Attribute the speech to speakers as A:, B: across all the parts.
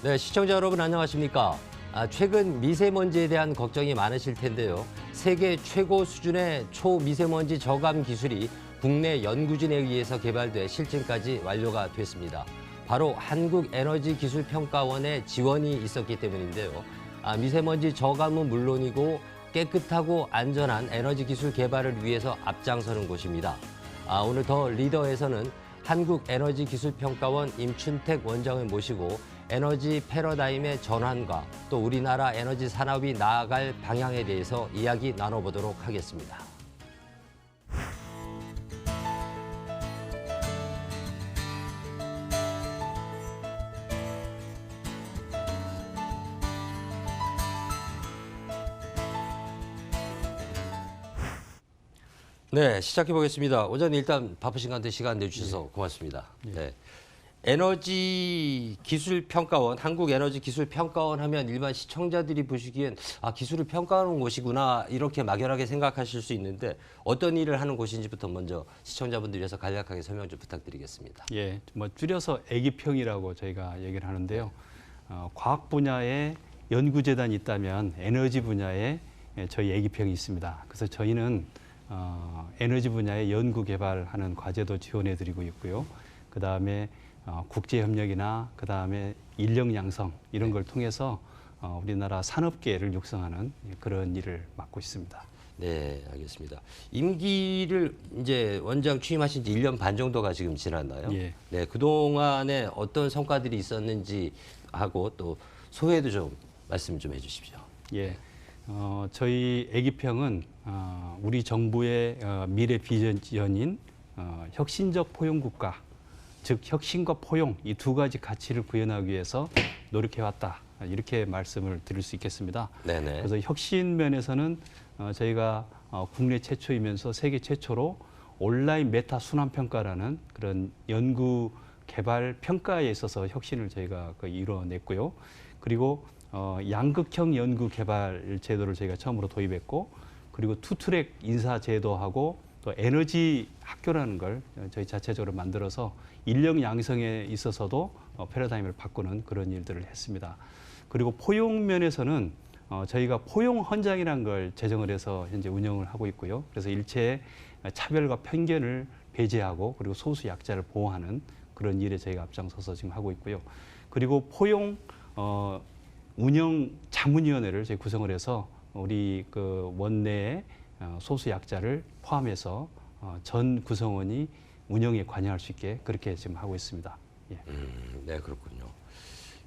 A: 네, 시청자 여러분 안녕하십니까? 최근 미세먼지에 대한 걱정이 많으실 텐데요. 세계 최고 수준의 초미세먼지 저감 기술이 국내 연구진에 의해서 개발돼 실증까지 완료가 됐습니다. 바로 한국에너지기술평가원의 지원이 있었기 때문인데요. 미세먼지 저감은 물론이고 깨끗하고 안전한 에너지 기술 개발을 위해서 앞장서는 곳입니다. 오늘 더 리더에서는 한국에너지기술평가원 임춘택 원장을 모시고 에너지 패러다임의 전환과 또 우리나라 에너지 산업이 나아갈 방향에 대해서 이야기 나눠보도록 하겠습니다. 네, 시작해 보겠습니다. 원장님 일단 바쁘신 가운데 시간 내주셔서 고맙습니다. 네. 에너지기술평가원, 한국에너지기술평가원 하면 일반 시청자들이 보시기엔 기술을 평가하는 곳이구나 이렇게 막연하게 생각하실 수 있는데 어떤 일을 하는 곳인지부터 먼저 시청자분들 위해서 간략하게 설명 좀 부탁드리겠습니다.
B: 예, 뭐 줄여서 애기평이라고 저희가 얘기를 하는데요. 과학 분야에 연구재단이 있다면 에너지 분야에 저희 애기평이 있습니다. 그래서 저희는 에너지 분야에 연구 개발하는 과제도 지원해드리고 있고요. 그 다음에 국제협력이나 그 다음에 인력 양성 이런 걸 통해서 우리나라 산업계를 육성하는 그런 일을 맡고 있습니다.
A: 네, 알겠습니다. 임기를 이제 원장 취임하신 지 1년 반 정도가 지금 지났나요?
B: 예.
A: 네, 그동안에 어떤 성과들이 있었는지 하고 또 소회도 좀 말씀 좀 해주십시오.
B: 예. 저희 애기평은 우리 정부의 미래 비전인 혁신적 포용국가, 즉 혁신과 포용 이 두 가지 가치를 구현하기 위해서 노력해왔다. 이렇게 말씀을 드릴 수 있겠습니다.
A: 네네.
B: 그래서 혁신 면에서는 저희가 국내 최초이면서 세계 최초로 온라인 메타 순환평가라는 그런 연구 개발 평가에 있어서 혁신을 저희가 이뤄냈고요. 그리고 양극형 연구 개발 제도를 저희가 처음으로 도입했고, 그리고 투트랙 인사 제도하고 또 에너지 학교라는 걸 저희 자체적으로 만들어서 인력 양성에 있어서도 패러다임을 바꾸는 그런 일들을 했습니다. 그리고 포용 면에서는 저희가 포용 헌장이라는 걸 제정을 해서 현재 운영을 하고 있고요. 그래서 일체의 차별과 편견을 배제하고 그리고 소수 약자를 보호하는 그런 일에 저희가 앞장서서 지금 하고 있고요. 그리고 포용 운영 자문위원회를 저희 구성을 해서 우리 그 원내에 소수 약자를 포함해서 전 구성원이 운영에 관여할 수 있게 그렇게 지금 하고 있습니다. 예.
A: 네, 그렇군요.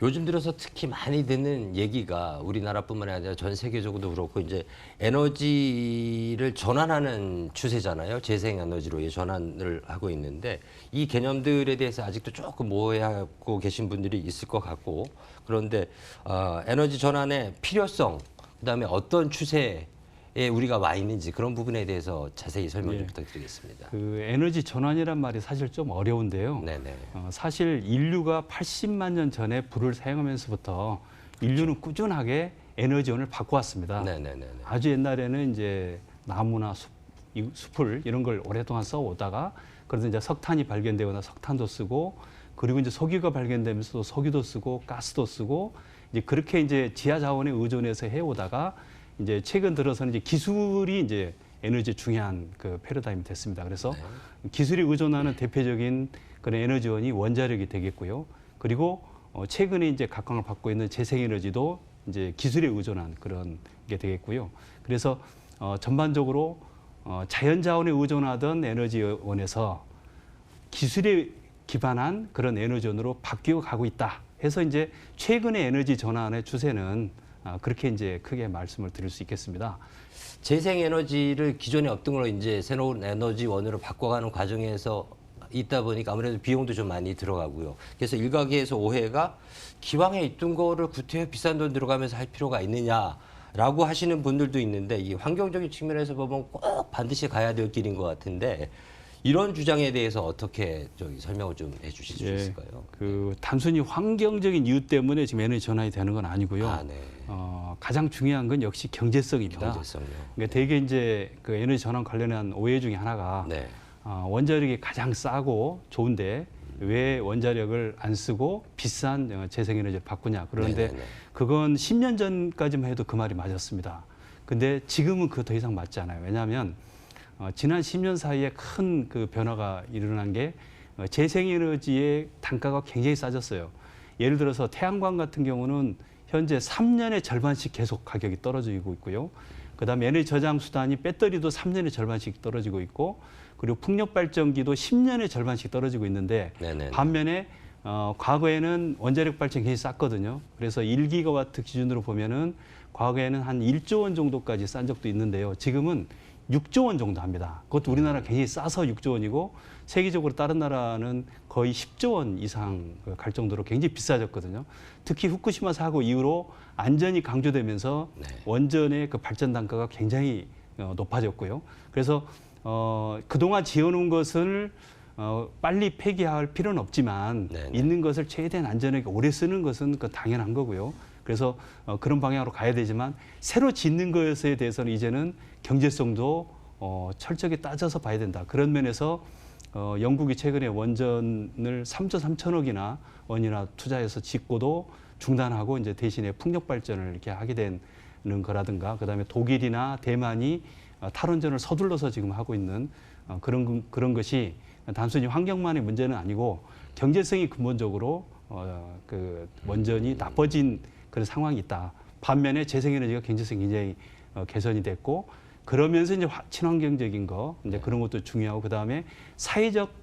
A: 요즘 들어서 특히 많이 듣는 얘기가 우리나라뿐만 아니라 전 세계적으로도 그렇고 이제 에너지를 전환하는 추세잖아요. 재생에너지로 전환을 하고 있는데 이 개념들에 대해서 아직도 조금 모호해하고 계신 분들이 있을 것 같고, 그런데 에너지 전환의 필요성, 그다음에 어떤 추세에 우리가 와 있는지 그런 부분에 대해서 자세히 설명 좀 부탁드리겠습니다.
B: 그 에너지 전환이란 말이 사실 좀 어려운데요.
A: 네네.
B: 사실 인류가 80만 년 전에 불을 사용하면서부터 인류는 꾸준하게 에너지원을 바꿔왔습니다.
A: 네네네.
B: 아주 옛날에는 이제 나무나 숲을 이런 걸 오랫동안 써오다가 그래서 이제 석탄이 발견되거나 석탄도 쓰고, 그리고 이제 석유가 발견되면서 석유도 쓰고 가스도 쓰고 이제 그렇게 이제 지하 자원에 의존해서 해오다가 이제 최근 들어서는 이제 기술이 이제 에너지 중요한 그 패러다임이 됐습니다. 그래서 기술에 의존하는 대표적인 그런 에너지원이 원자력이 되겠고요. 그리고 최근에 이제 각광을 받고 있는 재생에너지도 이제 기술에 의존한 그런 게 되겠고요. 그래서 전반적으로 자연자원에 의존하던 에너지원에서 기술에 기반한 그런 에너지원으로 바뀌어 가고 있다 해서 이제 최근의 에너지 전환의 추세는 그렇게 이제 크게 말씀을 드릴 수 있겠습니다.
A: 재생에너지를 기존에 없던 걸로 이제 새로운 에너지원으로 바꿔가는 과정에서 있다 보니까 아무래도 비용도 좀 많이 들어가고요. 그래서 일각에서 오해가 기왕에 있던 거를 구태여 비싼 돈 들어가면서 할 필요가 있느냐라고 하시는 분들도 있는데, 이 환경적인 측면에서 보면 꼭 반드시 가야 될 길인 것 같은데 이런 주장에 대해서 어떻게 설명을 좀 해주실 수 있을까요?
B: 그 단순히 환경적인 이유 때문에 지금 에너지 전환이 되는 건 아니고요.
A: 네.
B: 가장 중요한 건 역시 경제성입니다.
A: 경제성요.
B: 그러니까 대개 이제 그 에너지 전환 관련한 오해 중에 하나가 원자력이 가장 싸고 좋은데 왜 원자력을 안 쓰고 비싼 재생에너지를 바꾸냐. 그런데
A: 네네네.
B: 그건 10년 전까지만 해도 그 말이 맞았습니다. 근데 지금은 그거 더 이상 맞지 않아요. 왜냐하면 지난 10년 사이에 큰 그 변화가 일어난 게 재생에너지의 단가가 굉장히 싸졌어요. 예를 들어서 태양광 같은 경우는 현재 3년의 절반씩 계속 가격이 떨어지고 있고요. 그다음에 에너지 저장 수단이 배터리도 3년의 절반씩 떨어지고 있고, 그리고 풍력 발전기도 10년의 절반씩 떨어지고 있는데,
A: 네네.
B: 반면에 과거에는 원자력 발전이 굉장히 쌌거든요. 그래서 1기가와트 기준으로 보면은 과거에는 한 1조 원 정도까지 싼 적도 있는데요. 지금은 6조 원 정도 합니다. 그것도 우리나라 굉장히 싸서 6조 원이고, 세계적으로 다른 나라는 거의 10조 원 이상 갈 정도로 굉장히 비싸졌거든요. 특히 후쿠시마 사고 이후로 안전이 강조되면서
A: 네.
B: 원전의 그 발전 단가가 굉장히 높아졌고요. 그래서 그동안 지어놓은 것을 빨리 폐기할 필요는 없지만
A: 네네.
B: 있는 것을 최대한 안전하게 오래 쓰는 것은 그 당연한 거고요. 그래서 그런 방향으로 가야 되지만 새로 짓는 것에 대해서는 이제는 경제성도 철저하게 따져서 봐야 된다. 그런 면에서 영국이 최근에 원전을 3조 3천억이나 원이나 투자해서 짓고도 중단하고 이제 대신에 풍력 발전을 이렇게 하게 되는 거라든가, 그다음에 독일이나 대만이 탈원전을 서둘러서 지금 하고 있는 그런 것이 단순히 환경만의 문제는 아니고 경제성이 근본적으로 그 원전이 나빠진 그런 상황이 있다. 반면에 재생에너지가 경제성이 굉장히 개선이 됐고, 그러면서 이제 친환경적인 거 이제 그런 것도 중요하고, 그다음에 사회적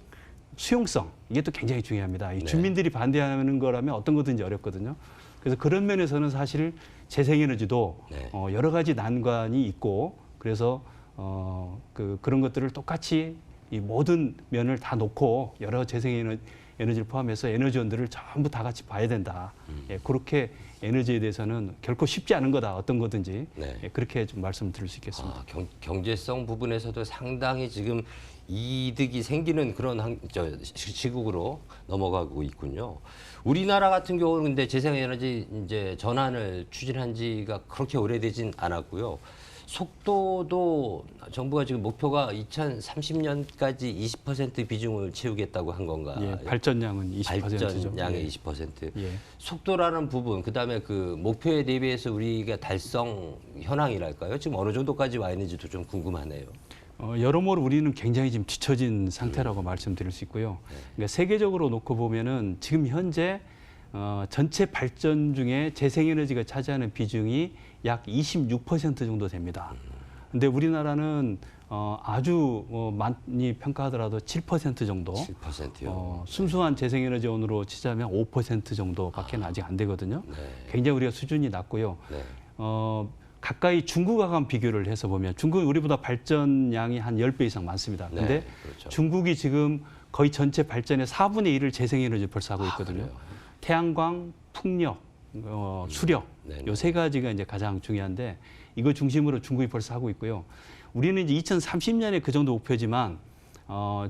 B: 수용성, 이게 또 굉장히 중요합니다. 이
A: 네.
B: 주민들이 반대하는 거라면 어떤 거든지 어렵거든요. 그래서 그런 면에서는 사실 재생에너지도
A: 네.
B: 여러 가지 난관이 있고, 그래서 그런 것들을 똑같이 이 모든 면을 다 놓고 여러 재생에너지를 포함해서 에너지원들을 전부 다 같이 봐야 된다. 예, 그렇게 에너지에 대해서는 결코 쉽지 않은 거다. 어떤 거든지.
A: 네.
B: 예, 그렇게 좀 말씀드릴 수 있겠습니다.
A: 경제성 부분에서도 상당히 지금 이득이 생기는 그런 시국으로 넘어가고 있군요. 우리나라 같은 경우는 근데 재생에너지 이제 전환을 추진한 지가 그렇게 오래되진 않았고요. 속도도 정부가 지금 목표가 2030년까지 20% 비중을 채우겠다고 한 건가요?
B: 예, 발전량은 20%죠.
A: 발전량의
B: 예.
A: 20%.
B: 예.
A: 속도라는 부분, 그다음에 그 목표에 대비해서 우리가 달성 현황이랄까요? 지금 어느 정도까지 와 있는지도 좀 궁금하네요.
B: 여러모로 우리는 굉장히 지금 뒤처진 상태라고 말씀드릴 수 있고요. 그러니까 세계적으로 놓고 보면은 지금 현재 전체 발전 중에 재생에너지가 차지하는 비중이 약 26% 정도 됩니다. 근데 우리나라는 아주 많이 평가하더라도 7% 정도.
A: 7%요.
B: 순수한 재생에너지원으로 치자면 5% 정도밖에 아직 안 되거든요.
A: 네.
B: 굉장히 우리가 수준이 낮고요.
A: 네.
B: 가까이 중국하고 비교를 해서 보면 중국은 우리보다 발전량이 한 10배 이상 많습니다.
A: 네,
B: 근데
A: 그렇죠.
B: 중국이 지금 거의 전체 발전의 4분의 1을 재생에너지 벌써 하고 있거든요.
A: 그래요?
B: 태양광, 풍력, 수력
A: 네네.
B: 요 세 가지가 이제 가장 중요한데 이거 중심으로 중국이 벌써 하고 있고요. 우리는 이제 2030년에 그 정도 목표지만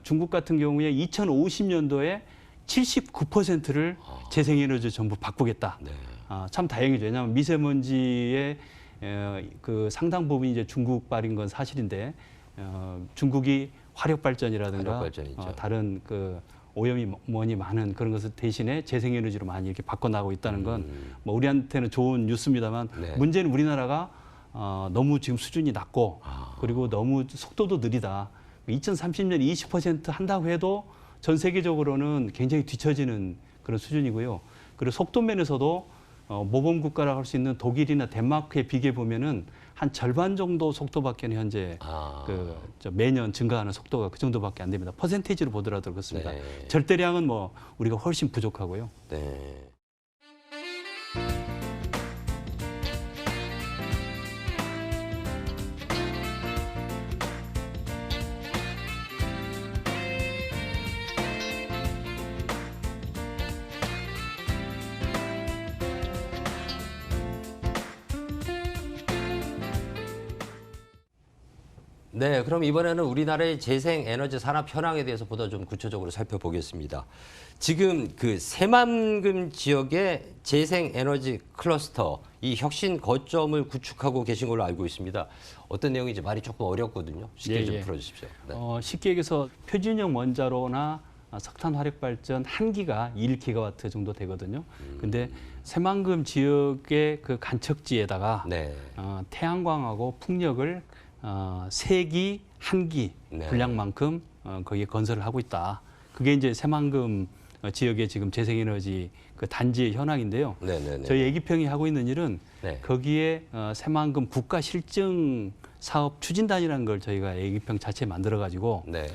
B: 중국 같은 경우에 2050년도에 79%를 재생에너지 전부 바꾸겠다.
A: 네.
B: 참 다행이죠. 왜냐하면 미세먼지의 그 상당 부분이 이제 중국발인 건 사실인데 중국이 화력 발전이라든가
A: 화력발전이죠.
B: 다른 그 오염이 많은 그런 것을 대신에 재생에너지로 많이 이렇게 바꿔나가고 있다는 건 뭐 우리한테는 좋은 뉴스입니다만
A: 네.
B: 문제는 우리나라가 너무 지금 수준이 낮고 그리고 너무 속도도 느리다. 2030년 20% 한다고 해도 전 세계적으로는 굉장히 뒤처지는 그런 수준이고요. 그리고 속도 면에서도 모범 국가라고 할 수 있는 독일이나 덴마크에 비교해 보면은 한 절반 정도 속도밖에 현재 매년 증가하는 속도가 그 정도밖에 안 됩니다. 퍼센테이지로 보더라도 그렇습니다.
A: 네.
B: 절대량은 뭐 우리가 훨씬 부족하고요.
A: 네. 네, 그럼 이번에는 우리나라의 재생에너지 산업 현황에 대해서 보다 좀 구체적으로 살펴보겠습니다. 지금 그 새만금 지역의 재생에너지 클러스터, 이 혁신 거점을 구축하고 계신 걸로 알고 있습니다. 어떤 내용인지 말이 조금 어렵거든요. 쉽게 좀 풀어주십시오. 네.
B: 쉽게 얘기해서 표준형 원자로나 석탄 화력 발전 1기가 1기가와트 정도 되거든요. 근데 새만금 지역의 그 간척지에다가
A: 네.
B: 태양광하고 풍력을 3기, 1기
A: 네.
B: 분량만큼 거기에 건설을 하고 있다. 그게 이제 새만금 지역의 지금 재생에너지 그 단지의 현황인데요.
A: 네네네.
B: 저희 애기평이 하고 있는 일은
A: 네.
B: 거기에 새만금 국가 실증 사업 추진단이라는 걸 저희가 애기평 자체에 만들어 가지고
A: 네.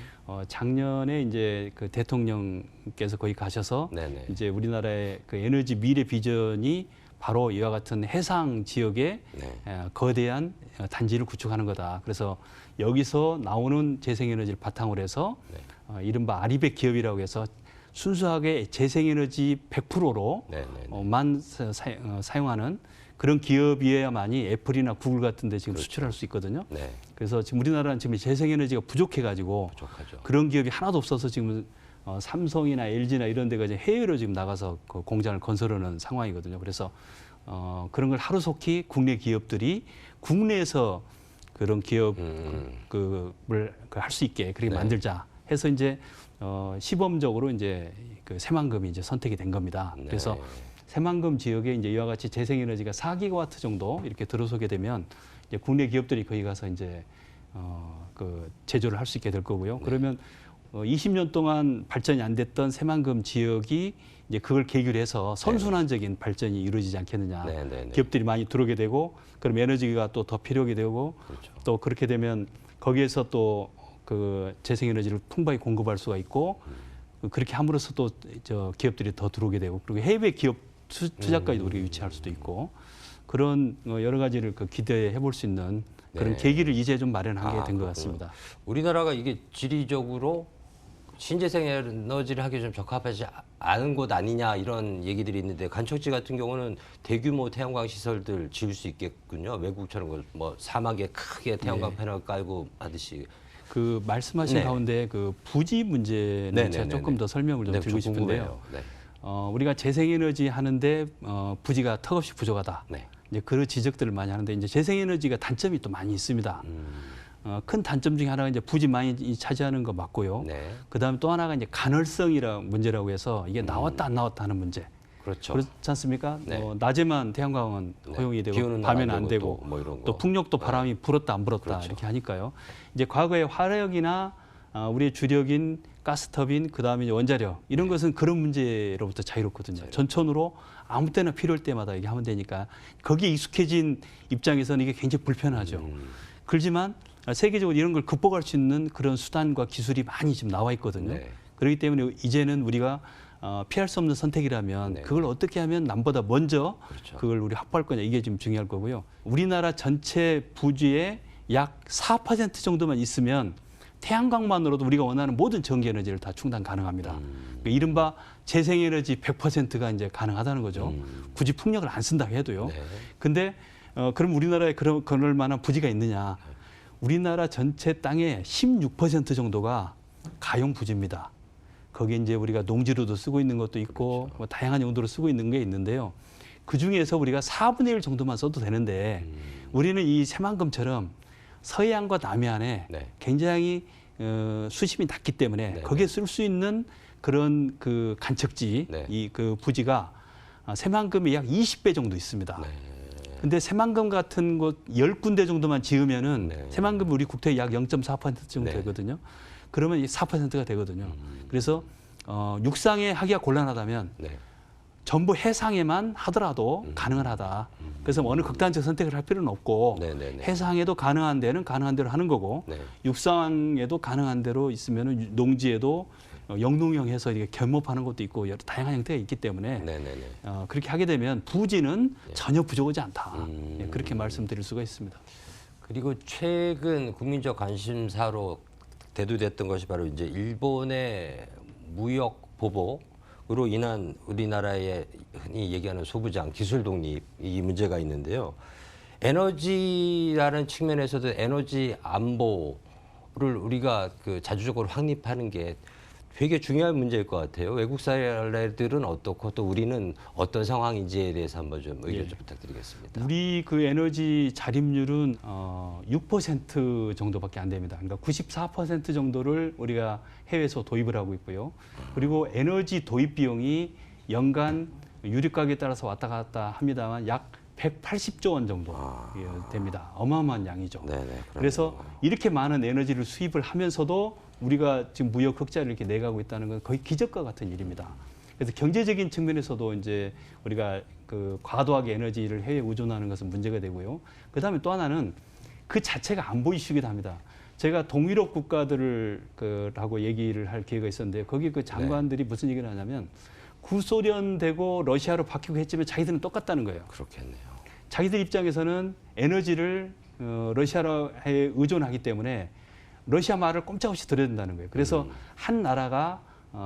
B: 작년에 이제 그 대통령께서 거기 가셔서
A: 네네.
B: 이제 우리나라의 그 에너지 미래 비전이 바로 이와 같은 해상 지역에
A: 네.
B: 거대한 단지를 구축하는 거다. 그래서 여기서 나오는 재생에너지를 바탕으로 해서
A: 네.
B: 이른바 아리백 기업이라고 해서 순수하게 재생에너지 100%로
A: 네네.
B: 만 사용하는 그런 기업이어야만이 애플이나 구글 같은 데 지금
A: 그렇죠.
B: 수출할 수 있거든요.
A: 네.
B: 그래서 지금 우리나라는 지금 재생에너지가 부족해가지고
A: 부족하죠.
B: 그런 기업이 하나도 없어서 지금 삼성이나 LG나 이런 데가 이제 해외로 지금 나가서 그 공장을 건설하는 상황이거든요. 그래서 그런 걸 하루속히 국내 기업들이 국내에서 그런 기업 그걸 할 수 있게 그렇게
A: 네.
B: 만들자 해서 이제 시범적으로 이제 그 새만금이 이제 선택이 된 겁니다.
A: 네.
B: 그래서 새만금 지역에 이제 이와 같이 재생에너지가 4기가와트 정도 이렇게 들어서게 되면 이제 국내 기업들이 거기 가서 이제 그 제조를 할 수 있게 될 거고요.
A: 네.
B: 그러면 20년 동안 발전이 안 됐던 새만금 지역이 이제 그걸 계기로 해서 선순환적인 발전이 이루어지지 않겠느냐.
A: 네네네.
B: 기업들이 많이 들어오게 되고 그럼 에너지가 또 더 필요하게 되고
A: 그렇죠.
B: 또 그렇게 되면 거기에서 또 그 재생에너지를 풍부하게 공급할 수가 있고 그렇게 함으로써 또 저 기업들이 더 들어오게 되고 그리고 해외 기업 투자까지도 우리가 유치할 수도 있고 그런 여러 가지를 그 기대해 볼 수 있는 그런
A: 네.
B: 계기를 이제 좀 마련한 게 된 것
A: 그렇군요.
B: 같습니다.
A: 우리나라가 이게 지리적으로 신재생 에너지를 하기 좀 적합하지 않은 곳 아니냐 이런 얘기들이 있는데 간척지 같은 경우는 대규모 태양광 시설들 지을 수 있겠군요. 외국처럼 뭐 사막에 크게 태양광
B: 네.
A: 패널 깔고 하듯이.
B: 그 말씀하신
A: 네.
B: 가운데 그 부지 문제는 제가
A: 네네네네.
B: 조금 더 설명을 좀
A: 네,
B: 드리고
A: 좀
B: 싶은데요.
A: 궁금해요. 네.
B: 우리가 재생에너지 하는데 부지가 턱없이 부족하다.
A: 네.
B: 이제 그런 지적들을 많이 하는데 이제 재생에너지가 단점이 또 많이 있습니다. 큰 단점 중에 하나가 이제 부지 많이 차지하는 거 맞고요.
A: 네.
B: 그다음에 또 하나가 이제 간헐성이라는 문제라고 해서 이게 나왔다 안 나왔다 하는 문제.
A: 그렇죠.
B: 그렇지 않습니까?
A: 네.
B: 낮에만 태양광은
A: 네.
B: 허용이
A: 비
B: 되고
A: 오는 날
B: 밤에는
A: 안
B: 안
A: 되고
B: 되고
A: 또 뭐 이런 거.
B: 또 풍력도 바람이 불었다 안 불었다
A: 그렇죠.
B: 이렇게 하니까요. 이제 과거에 화력이나 우리의 주력인 가스터빈 그다음에 이제 원자력 이런 것은 그런 문제로부터 자유롭거든요. 전천후로 아무 때나 필요할 때마다 이게 하면 되니까 거기에 익숙해진 입장에서는 이게 굉장히 불편하죠. 그렇지만 세계적으로 이런 걸 극복할 수 있는 그런 수단과 기술이 많이 지금 나와 있거든요.
A: 네.
B: 그렇기 때문에 이제는 우리가 피할 수 없는 선택이라면
A: 네.
B: 그걸 어떻게 하면 남보다 먼저
A: 그렇죠.
B: 그걸 우리 확보할 거냐 이게 지금 중요할 거고요. 우리나라 전체 부지의 약 4% 정도만 있으면 태양광만으로도 우리가 원하는 모든 전기 에너지를 다 충당 가능합니다. 그러니까 이른바 재생에너지 100%가 이제 가능하다는 거죠. 굳이 풍력을 안 쓴다고 해도요.
A: 네.
B: 근데 그럼 우리나라에 그럴 만한 부지가 있느냐? 우리나라 전체 땅의 16% 정도가 가용 부지입니다. 거기에 이제 우리가 농지로도 쓰고 있는 것도 있고
A: 그렇죠.
B: 뭐 다양한 용도로 쓰고 있는 게 있는데요. 그 중에서 우리가 4분의 1 정도만 써도 되는데 우리는 이 새만금처럼 서해안과 남해안에
A: 네.
B: 굉장히 수심이 낮기 때문에
A: 네.
B: 거기에 쓸 수 있는 그런 그 간척지
A: 네.
B: 이 그 부지가 새만금이 약 20배 정도 있습니다.
A: 네.
B: 근데 새만금 같은 곳 10군데 정도만 지으면은
A: 네.
B: 새만금 우리 국토의 약 0.4% 정도
A: 네.
B: 되거든요. 그러면 이 4%가 되거든요. 그래서 육상에 하기가 곤란하다면
A: 네.
B: 전부 해상에만 하더라도 가능은 하다. 그래서 어느 극단적 선택을 할 필요는 없고
A: 네네네.
B: 해상에도 가능한 데는 가능한 대로 하는 거고
A: 네.
B: 육상에도 가능한 대로 있으면은 농지에도 영농형해서 이렇게 겸업하는 것도 있고 여러 다양한 형태가 있기 때문에
A: 네네네.
B: 그렇게 하게 되면 부지는 전혀 부족하지 않다. 예, 그렇게 말씀드릴 수가 있습니다.
A: 그리고 최근 국민적 관심사로 대두됐던 것이 바로 이제 일본의 무역 보복으로 인한 우리나라의 흔히 얘기하는 소부장 기술 독립 이 문제가 있는데요. 에너지라는 측면에서도 에너지 안보를 우리가 그 자주적으로 확립하는 게 되게 중요한 문제일 것 같아요. 외국 사례들은 어떻고 또 우리는 어떤 상황인지에 대해서 한번 좀 의견 좀 부탁드리겠습니다.
B: 우리 그 에너지 자립률은 6% 정도밖에 안 됩니다. 그러니까 94% 정도를 우리가 해외에서 도입을 하고 있고요. 그리고 에너지 도입 비용이 연간 유류 가격에 따라서 왔다 갔다 합니다만 약 180조 원 정도 됩니다. 어마어마한 양이죠.
A: 네네,
B: 그래서 이렇게 많은 에너지를 수입을 하면서도 우리가 지금 무역 흑자를 이렇게 내가고 있다는 건 거의 기적과 같은 일입니다. 그래서 경제적인 측면에서도 이제 우리가 그 과도하게 에너지를 해외에 의존하는 것은 문제가 되고요. 그다음에 또 하나는 그 자체가 안보 이슈기도 합니다. 제가 동유럽 국가들을 하고 얘기를 할 기회가 있었는데 거기 그 장관들이 무슨 얘기를 하냐면 구소련 되고 러시아로 바뀌고 했지만 자기들은 똑같다는 거예요.
A: 그렇겠네요.
B: 자기들 입장에서는 에너지를 러시아에 의존하기 때문에 러시아 말을 꼼짝없이 들어야 된다는 거예요. 그래서 한 나라가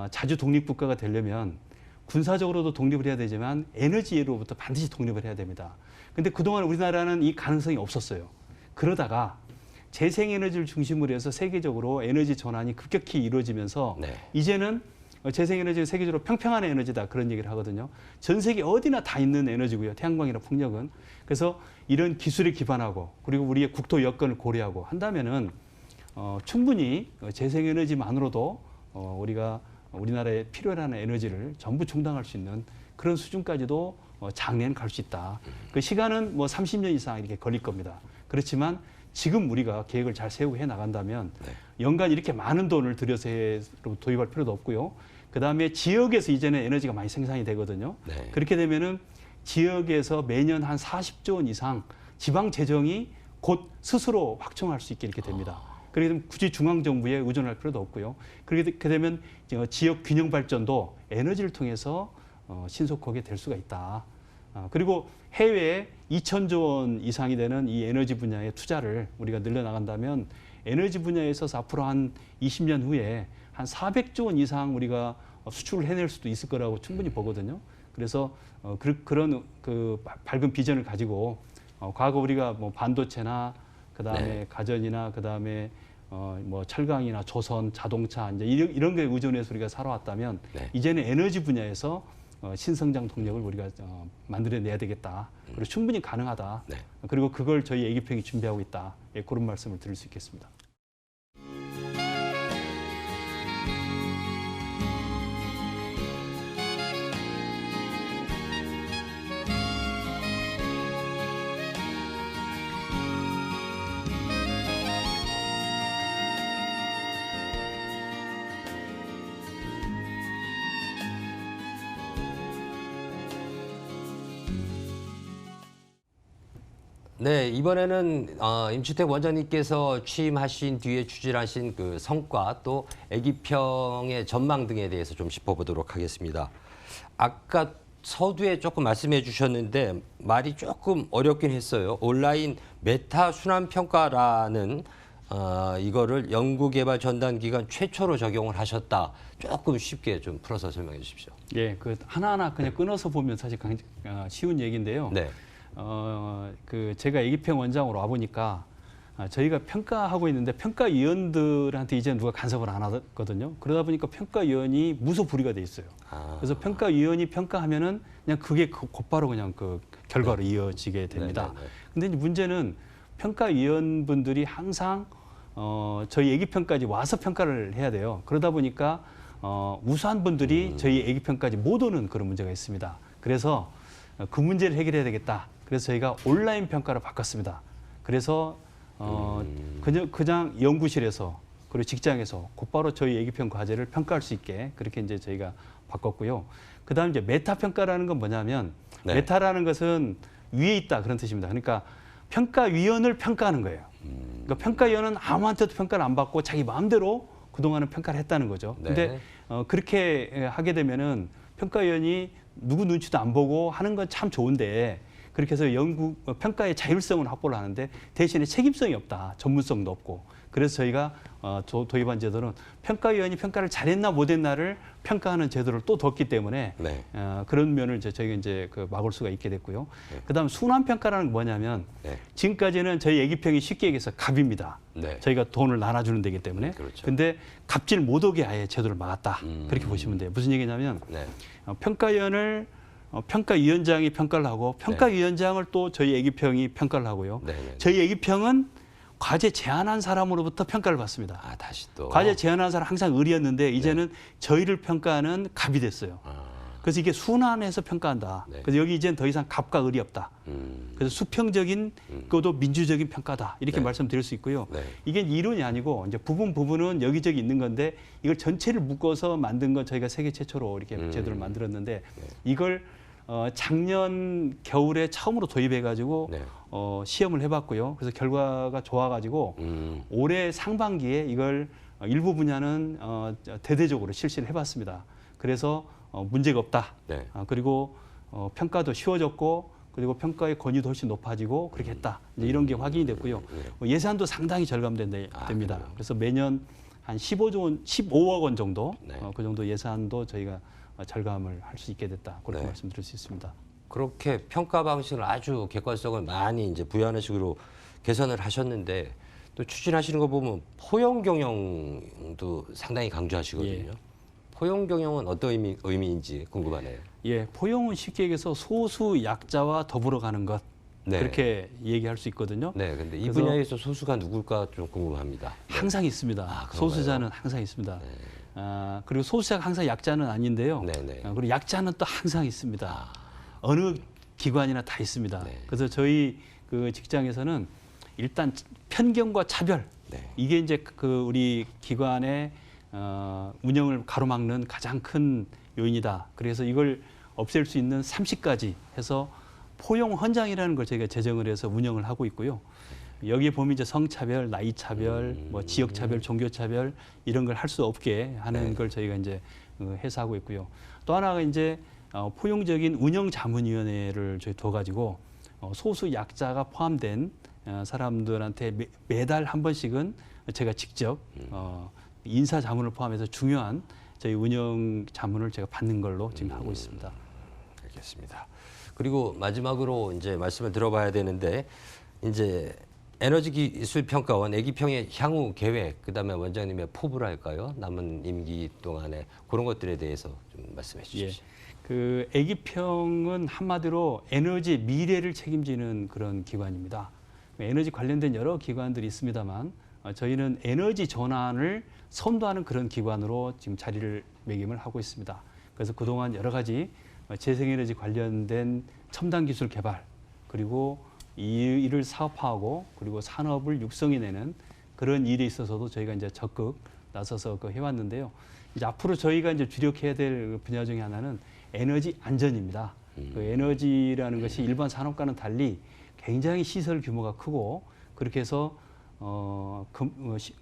B: 자주 독립국가가 되려면 군사적으로도 독립을 해야 되지만 에너지로부터 반드시 독립을 해야 됩니다. 근데 그동안 우리나라는 이 가능성이 없었어요. 그러다가 재생에너지를 중심으로 해서 세계적으로 에너지 전환이 급격히 이루어지면서 이제는 재생에너지는 세계적으로 평평한 에너지다 그런 얘기를 하거든요. 전 세계 어디나 다 있는 에너지고요. 태양광이나 풍력은. 그래서 이런 기술에 기반하고 그리고 우리의 국토 여건을 고려하고 한다면은 충분히 재생에너지만으로도 우리나라에 필요한 에너지를 전부 충당할 수 있는 그런 수준까지도 장래는 갈 수 있다. 그 시간은 뭐 30년 이상 이렇게 걸릴 겁니다. 그렇지만 지금 우리가 계획을 잘 세우고 해 나간다면 연간 이렇게 많은 돈을 들여서 도입할 필요도 없고요. 그다음에 지역에서 이제는 에너지가 많이 생산이 되거든요. 그렇게 되면은 지역에서 매년 한 40조 원 이상 지방 재정이 곧 스스로 확충할 수 있게 이렇게 됩니다. 그렇게 되면 굳이 중앙정부에 의존할 필요도 없고요. 그렇게 되면 지역 균형 발전도 에너지를 통해서 신속하게 될 수가 있다. 그리고 해외에 2,000조 원 이상이 되는 이 에너지 분야의 투자를 우리가 늘려나간다면 에너지 분야에 있어서 앞으로 한 20년 후에 한 400조 원 이상 우리가 수출을 해낼 수도 있을 거라고 충분히 보거든요. 그래서 그런 밝은 비전을 가지고 과거 우리가 뭐 반도체나 그다음에 가전이나 그다음에 뭐 철강이나 조선, 자동차 이제 이런 게 의존해서 우리가 살아왔다면 이제는 에너지 분야에서 신성장 동력을 우리가 만들어내야 되겠다. 그리고 충분히 가능하다. 그리고 그걸 저희 애기평이 준비하고 있다. 그런 말씀을 드릴 수 있겠습니다.
A: 네, 이번에는 임주택 원장님께서 취임하신 뒤에 추진하신 그 성과 또 애기평의 전망 등에 대해서 좀 짚어보도록 하겠습니다. 아까 서두에 조금 말씀해 주셨는데 말이 조금 어렵긴 했어요. 온라인 메타 순환 평가라는 이거를 연구개발 전담기관 최초로 적용을 하셨다. 조금 쉽게 좀 풀어서 설명해 주십시오.
B: 예, 그 하나하나 그냥 끊어서 보면 사실 쉬운 얘기인데요. 제가 애기평 원장으로 와보니까 저희가 평가하고 있는데 평가위원들한테 이제 누가 간섭을 안 하거든요. 그러다 보니까 평가위원이 무소불위가 돼 있어요. 그래서 평가위원이 평가하면은 그냥 그게 곧바로 그냥 그 결과로 이어지게 됩니다. 근데 이제 문제는 평가위원분들이 항상 저희 애기평까지 와서 평가를 해야 돼요. 그러다 보니까 우수한 분들이 저희 애기평까지 못 오는 그런 문제가 있습니다. 그래서 그 문제를 해결해야 되겠다. 그래서 저희가 온라인 평가를 바꿨습니다. 그래서 그냥 연구실에서 그리고 직장에서 곧바로 저희 애기평 과제를 평가할 수 있게 그렇게 이제 저희가 바꿨고요. 그다음 이제 메타 평가라는 건 뭐냐면 메타라는 것은 위에 있다 그런 뜻입니다. 그러니까 평가위원을 평가하는 거예요. 그러니까 평가위원은 아무한테도 평가를 안 받고 자기 마음대로 그동안은 평가를 했다는 거죠. 근데 그렇게 하게 되면은 평가위원이 누구 눈치도 안 보고 하는 건 참 좋은데 그렇게 해서 평가의 자율성을 확보를 하는데 대신에 책임성이 없다. 전문성도 없고. 그래서 저희가 도입한 제도는 평가위원이 평가를 잘했나 못했나를 평가하는 제도를 또 뒀기 때문에
A: 네.
B: 그런 면을 저희가 이제 막을 수가 있게 됐고요. 그다음 순환 평가라는 게 뭐냐면
A: 네.
B: 지금까지는 저희 애기평이 쉽게 얘기해서 갑입니다.
A: 네.
B: 저희가 돈을 나눠주는 데기 때문에.
A: 그렇죠.
B: 근데 갑질 못 오게 아예 제도를 막았다. 그렇게 보시면 돼요. 무슨 얘기냐면
A: 네.
B: 평가위원을 평가위원장이 평가를 하고 평가위원장을 또 저희 애기평이 평가를 하고요.
A: 네. 네.
B: 저희 애기평은 과제 제안한 사람으로부터 평가를 받습니다.
A: 아, 다시 또.
B: 과제 제안한 사람 항상 을이었는데 이제는 저희를 평가하는 갑이 됐어요.
A: 아,
B: 그래서 이게 순환해서 평가한다.
A: 네.
B: 그래서 여기 이제는 더 이상 갑과 을이 없다. 그래서 수평적인 것도 민주적인 평가다. 이렇게
A: 네.
B: 말씀드릴 수 있고요.
A: 네.
B: 이게 이론이 아니고 이제 부분은 여기저기 있는 건데 이걸 전체를 묶어서 만든 건 저희가 세계 최초로 이렇게 제도를 만들었는데 이걸 작년 겨울에 처음으로 도입해가지고
A: 네.
B: 시험을 해봤고요. 그래서 결과가 좋아가지고 올해 상반기에 이걸 일부 분야는 대대적으로 실시를 해봤습니다. 그래서 문제가 없다.
A: 네.
B: 그리고 평가도 쉬워졌고 그리고 평가의 권위도 훨씬 높아지고 그렇게 했다. 이제 이런 게 확인이 됐고요. 예산도 상당히 절감됩니다.
A: 그래요?
B: 그래서 매년 한 15억 원 정도
A: 네.
B: 그 정도 예산도 저희가 절감을 할 수 있게 됐다. 그렇게
A: 네.
B: 말씀드릴 수 있습니다.
A: 그렇게 평가 방식을 아주 객관성을 많이 이제 부여하는 식으로 개선을 하셨는데 또 추진하시는 거 보면 포용 경영도 상당히 강조하시거든요.
B: 예.
A: 포용 경영은 어떤 의미인지 궁금하네요.
B: 예, 포용은 쉽게 얘기해서 소수 약자와 더불어 가는 것
A: 네.
B: 그렇게 얘기할 수 있거든요.
A: 네, 근데 이
B: 그래서
A: 분야에서 소수가 누굴까 좀 궁금합니다. 네.
B: 항상 있습니다.
A: 그런가요?
B: 소수자는 항상 있습니다. 그리고 소수자가 항상 약자는 아닌데요.
A: 네네.
B: 그리고 약자는 또 항상 있습니다. 어느 기관이나 다 있습니다.
A: 네.
B: 그래서 저희 그 직장에서는 일단 편견과 차별
A: 네.
B: 이게 이제 그 우리 기관의 운영을 가로막는 가장 큰 요인이다. 그래서 이걸 없앨 수 있는 30가지 해서 포용 헌장이라는 걸 저희가 제정을 해서 운영을 하고 있고요. 여기에 보면 이제 성차별, 나이차별, 뭐 지역차별, 종교차별 이런 걸 할 수 없게 하는
A: 네.
B: 걸 저희가 이제 해서 하고 있고요. 또 하나가 이제 포용적인 운영자문위원회를 저희 둬가지고 소수 약자가 포함된 사람들한테 매달 한 번씩은 제가 직접 인사 자문을 포함해서 중요한 저희 운영 자문을 제가 받는 걸로 지금 하고 있습니다.
A: 알겠습니다. 그리고 마지막으로 이제 말씀을 들어봐야 되는데 이제 에너지 기술 평가원 애기평의 향후 계획, 그다음에 원장님의 포부랄까요? 남은 임기 동안에 그런 것들에 대해서 좀 말씀해 주십시오.
B: 그 애기평은 한마디로 에너지 미래를 책임지는 그런 기관입니다. 에너지 관련된 여러 기관들이 있습니다만 저희는 에너지 전환을 선도하는 그런 기관으로 지금 자리를 매김을 하고 있습니다. 그래서 그동안 여러 가지 재생에너지 관련된 첨단 기술 개발 그리고 이 일을 사업화하고 그리고 산업을 육성해내는 그런 일에 있어서도 저희가 이제 적극 나서서 해왔는데요. 이제 앞으로 저희가 이제 주력해야 될 분야 중에 하나는 에너지 안전입니다. 그 에너지라는 것이 일반 산업과는 달리 굉장히 시설 규모가 크고 그렇게 해서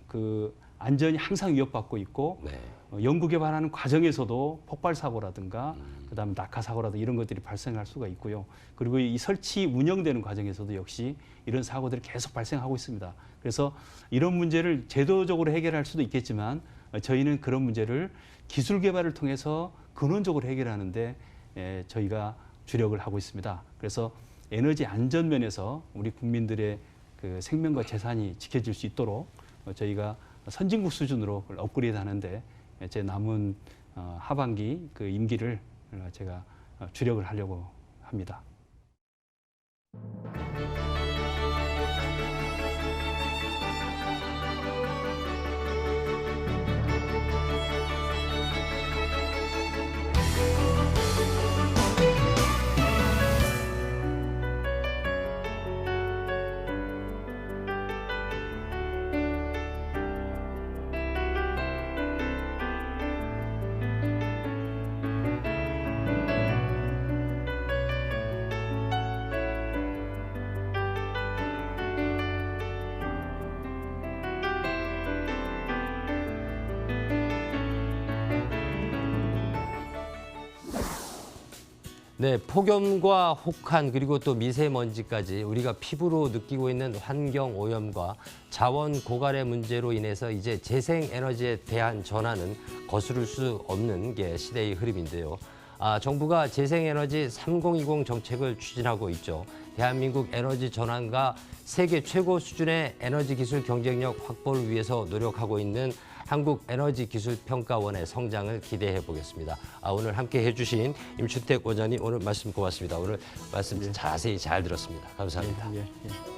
B: 그 안전이 항상 위협받고 있고
A: 네.
B: 연구 개발하는 과정에서도 폭발 사고라든가 그다음에 낙하 사고라든가 이런 것들이 발생할 수가 있고요. 그리고 이 설치 운영되는 과정에서도 역시 이런 사고들이 계속 발생하고 있습니다. 그래서 이런 문제를 제도적으로 해결할 수도 있겠지만 저희는 그런 문제를 기술 개발을 통해서 근원적으로 해결하는데 저희가 주력을 하고 있습니다. 그래서 에너지 안전 면에서 우리 국민들의 그 생명과 재산이 지켜질 수 있도록 저희가 선진국 수준으로 업그레이드하는데 제 남은 하반기 그 임기를 제가 주력을 하려고 합니다.
A: 네, 폭염과 혹한 그리고 또 미세먼지까지 우리가 피부로 느끼고 있는 환경 오염과 자원 고갈의 문제로 인해서 이제 재생에너지에 대한 전환은 거스를 수 없는 게 시대의 흐름인데요. 정부가 재생에너지 3020 정책을 추진하고 있죠. 대한민국 에너지 전환과 세계 최고 수준의 에너지 기술 경쟁력 확보를 위해서 노력하고 있는 한국에너지기술평가원의 성장을 기대해 보겠습니다. 오늘 함께 해주신 임춘택 원장님 오늘 말씀 고맙습니다. 오늘 말씀 자세히 잘 들었습니다. 감사합니다.
B: 예.